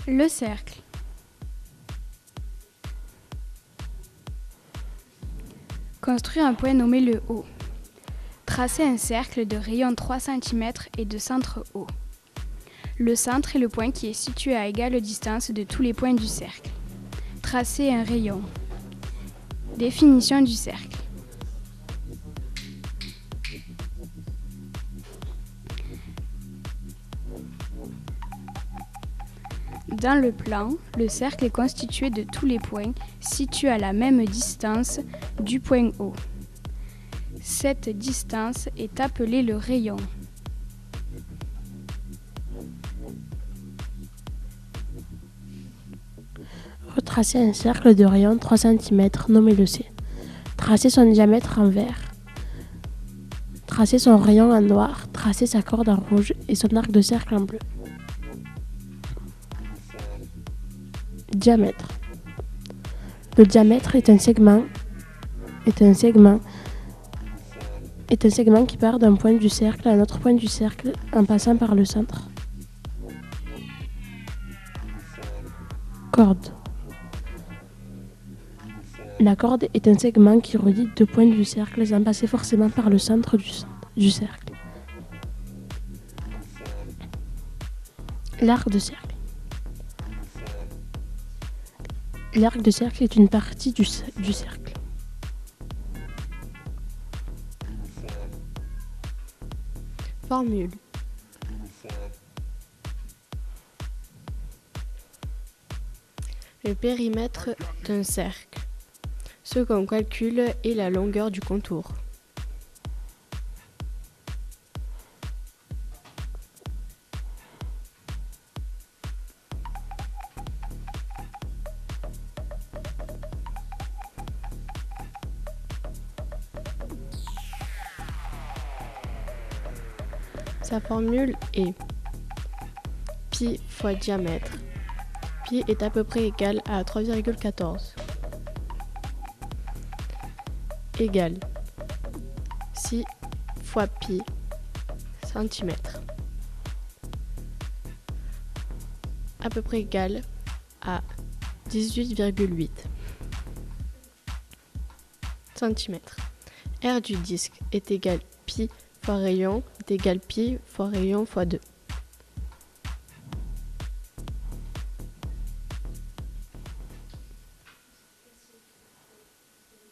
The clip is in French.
Le cercle. Construire un point nommé le O. Tracer un cercle de rayon 3 cm et de centre O. Le centre est le point qui est situé à égale distance de tous les points du cercle. Tracer un rayon. Définition du cercle. Dans le plan, le cercle est constitué de tous les points situés à la même distance du point O. Cette distance est appelée le rayon. Retracer un cercle de rayon 3 cm, nommé le C. Tracer son diamètre en vert. Tracer son rayon en noir. Tracer sa corde en rouge et son arc de cercle en bleu. Diamètre. Le diamètre est un segment qui part d'un point du cercle à un autre point du cercle en passant par le centre. Corde. La corde est un segment qui relie deux points du cercle sans passer forcément par le centre du cercle. L'arc de cercle. L'arc de cercle est une partie du cercle. Formule. Le périmètre d'un cercle. Ce qu'on calcule est la longueur du contour. Sa formule est pi fois diamètre. Pi est à peu près égal à 3,14. Égale 6 fois pi centimètre. À peu près égal à 18,8 cm. R du disque est égal pi fois rayon est égal pi fois rayon fois 2.